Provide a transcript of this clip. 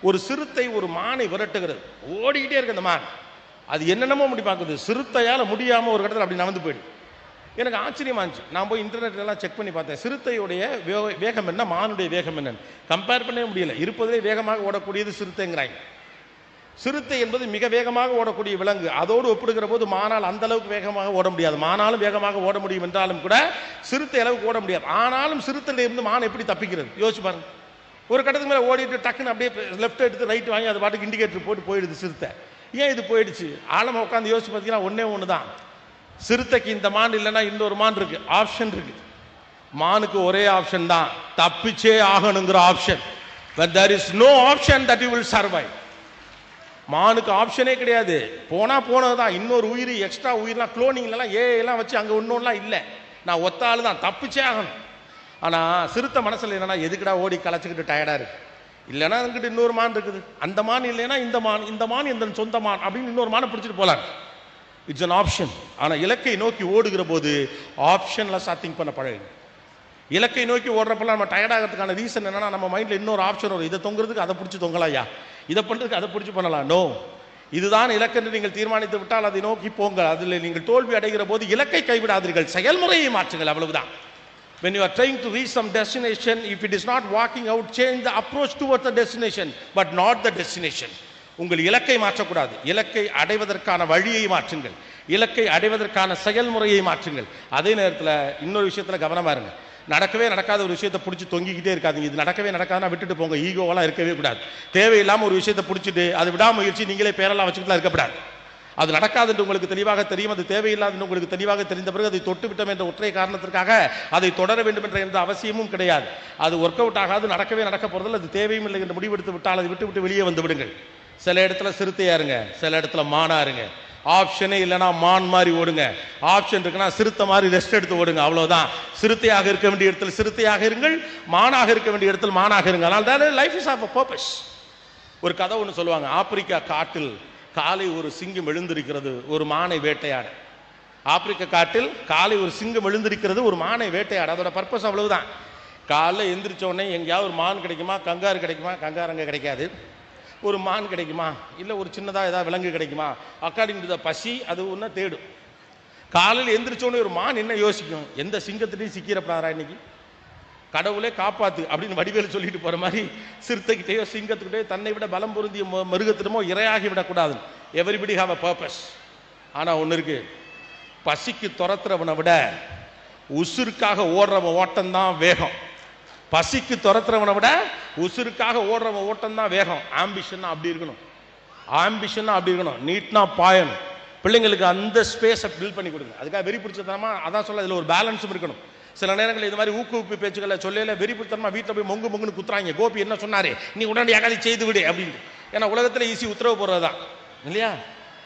ஒரு சிறுத்தை ஒரு மானை விரட்டுகிறது, ஓடிக்கிட்டே இருக்கு அந்த மான். அது என்னென்னமோ முடி பார்க்குது, சிறுத்தையால் முடியாமல் ஒரு இடத்துல அப்படி நடந்து போயிடுது. எனக்கு ஆச்சரியமா இருந்துச்சு. நான் போய் இன்டர்நெட்லாம் செக் பண்ணி பார்த்தேன், சிறுத்தையுடைய வேகம் என்ன, மானுடைய வேகம் என்னன்னு கம்பேர் பண்ணவே முடியல. இருப்பதிலே வேகமாக ஓடக்கூடியது சிறுத்தைங்கிறாங்க. சிறுத்தை என்பது மிக வேகமாக ஓடக்கூடிய விலங்கு. அதோடு ஒப்பிடுகிற போது மானால் அந்த அளவுக்கு வேகமாக ஓட முடியாது. மானாலும் வேகமாக ஓட முடியும் என்றாலும் கூட சிறுத்தை அளவுக்கு ஓட முடியாது. ஆனாலும் சிறுத்தையில இருந்து மான் எப்படி தப்பிக்கிறது யோசிச்சு பாருங்க. ஒரு கட்டத்துக்கு மேலே ஓடிட்டு டக்குன்னு அப்படியே லெஃப்ட் எடுத்து ரைட் வாங்கி அது பாட்டுக்கு இண்டிகேட்டர் போட்டு போயிடுது சிறுத்தை. ஏன் இது போயிடுச்சு? ஆழமா உட்காந்து யோசிச்சு பார்த்தீங்கன்னா ஒன்னே ஒன்று தான், சிறுத்தைக்கு இந்த மான் இல்லைன்னா இன்னொரு மான் இருக்கு, ஆப்ஷன் இருக்கு. மானுக்கு ஒரே ஆப்ஷன் தான், தப்பிச்சே ஆகணுங்கிற option. when there is no option that you will survive. மானுக்கு ஆப்ஷனே கிடையாது, போனா போனதுதான். இன்னொரு உயிர் எக்ஸ்ட்ரா உயிர்லாம் குளோனிங்லாம் எல்லாம் வச்சு அங்கே இன்னொன்னுலாம் இல்லை, நான் ஒத்த ஆள் தான், தப்பிச்சே ஆகணும். ஆனால் சிறுத்தை மனசில் என்னன்னா எதுக்குடா ஓடி களைச்சிக்கிட்டு டயர்டாக இருக்கு, இல்லைன்னா அதுக்கிட்ட இன்னொரு மான் இருக்குது, அந்த மான் இல்லைன்னா இந்த மான், இந்த மான் இந்த சொந்த மான் அப்படின்னு இன்னொரு மானை பிடிச்சிட்டு போகலாம். It's an option. ஆனால் இலக்கை நோக்கி ஓடுகிற போது ஆப்ஷன்லாம் திங்க் பண்ண பழகுது. இலக்கை நோக்கி ஓடுறப்பெல்லாம் நம்ம டயர்டாகிறதுக்கான ரீசன் என்னன்னா நம்ம மைண்டில் இன்னொரு ஆப்ஷன் வரும், இதை தொங்குறதுக்கு அதை பிடிச்சி தொங்கலாயா, இதை பண்ணுறதுக்கு அதை பிடிச்சி பண்ணலாம். நோ, இதுதான் இலக்கு என்று நீங்கள் தீர்மானித்து விட்டால் அதை நோக்கி போங்க. அதில் நீங்கள் தோல்வி அடைகிற போது இலக்கை கைவிடாதீர்கள், செயல்முறையை மாற்றுங்கள், அவ்வளவுதான். When you are trying to reach some destination, if it is not working out, change the approach towards the destination, but not the destination. உங்கள் இலக்கை மாற்றக்கூடாது, இலக்கை அடைவதற்கான வழியை மாற்றுங்கள், இலக்கை அடைவதற்கான செயல்முறையை மாற்றுங்கள். அதே நேரத்தில் இன்னொரு விஷயத்தில் கவனமா இருங்க. நடக்கவே நடக்காத ஒரு விஷயத்தை பிடிச்சி தொங்கிக்கிட்டே இருக்காதீங்க. இது நடக்கவே நடக்காதுன்னா விட்டுட்டு போங்க. ஈகோவெல்லாம் இருக்கவே கூடாது. தேவையில்லாமல் ஒரு விஷயத்தை பிடிச்சிட்டு அது விடாமுயற்சி நீங்களே பேரெல்லாம் வச்சுக்கிட்டு இருக்கக்கூடாது. அது நடக்காது என்று உங்களுக்கு தெளிவாக தெரியும், அது தேவையில்லாது என்று உங்களுக்கு தெளிவாக தெரிந்த பிறகு அதை தொட்டு விட்டோம் என்ற ஒற்றை காரணத்திற்காக அதை தொடர வேண்டும் என்ற எந்த அவசியமும் கிடையாது. அது ஒர்க் அவுட் ஆகாது, நடக்கவே நடக்க போறதில்லை, அது தேவையும் இல்லை என்று முடிவெடுத்து விட்டால் அதை விட்டு விட்டு வெளியே வந்து விடுங்கள். சில இடத்துல சிறுத்தையா இருங்க, சில இடத்துல மானா இருங்க. ஆப்ஷனே இல்லைன்னா மான் மாதிரி ஓடுங்க, ஆப்ஷன் இருக்குன்னா சிறுத்தை மாதிரி ரெஸ்ட் எடுத்து ஓடுங்க, அவ்வளவுதான். சிறுத்தையாக இருக்க வேண்டிய இடத்துல சிறுத்தையாக இருங்கள், மானாக இருக்க வேண்டிய இடத்துல மானாக இருங்க. அதனால life is of a purpose. ஒரு கதை ஒன்று சொல்லுவாங்க, ஆப்பிரிக்கா காட்டில் காலை ஒரு சிங்கம் எழுந்திருக்கிறது ஒரு மானை வேட்டையாட. ஆப்பிரிக்க காட்டில் காலை ஒரு சிங்கம் எழுந்திருக்கிறது ஒரு மானை வேட்டையாட. அதோட பர்பஸ் அவ்வளவுதான். காலைல எந்திரிச்ச உடனே எங்கேயாவது ஒரு மான் கிடைக்குமா, கங்காரு கிடைக்குமா, கங்காரு அங்கே கிடைக்காது. ஒரு மான் கிடைக்குமா, இல்லை ஒரு சின்னதாக ஏதாவது விலங்கு கிடைக்குமா, அக்கார்டிங் டு த பசி அது ஒன்று தேடும். காலையில் எந்திரிச்சோடனே ஒரு மான் என்ன யோசிக்கும், எந்த சிங்கத்திட்டையும் சிக்கிறப்படாரா இன்னைக்கு, கடவுளே காப்பாத்து அப்படின்னு வடிவேலு சொல்லிட்டு போற மாதிரி சிறுத்தைகிட்டேயோ சிங்கத்துக்கிட்டேயோ தன்னை விட பலம் பொருந்திய மிருகத்திடமோ இரையாகி விடக்கூடாது. Everybody have a purpose. ஆனா ஒன்று இருக்கு, பசிக்கு துரத்துறவனை விட உசுருக்காக ஓடுறவன் ஓட்டம் தான் வேகம். பசிக்கு துரத்துறவனை விட உசுருக்காக ஓடுறவன் ஓட்டம் தான் வேகம். ஆம்பிஷன் அப்படி இருக்கணும், ஆம்பிஷன் அப்படி இருக்கணும், நீட்னா பாயணும். பிள்ளைங்களுக்கு அந்த ஸ்பேஸை பில்ட் பண்ணி கொடுங்க. அதுக்காக வெறி பிடிச்சதனமா அதான் சொல்ல, இதில் ஒரு பேலன்ஸும் இருக்கணும். சில நேரங்களில் இது மாதிரி ஊக்குவிப்பு பேச்சுக்களை சொல்லல வெறிபிடித்தனமா வீட்டில் போய் மொங்கு மொங்குன்னு குத்துறாங்க. கோபி என்ன சொன்னாரு, நீ உடனடியாக செய்து விடு அப்படின்னு. ஏன்னா உலகத்தில் ஈஸி உத்தரவு போடுறது தான் இல்லையா.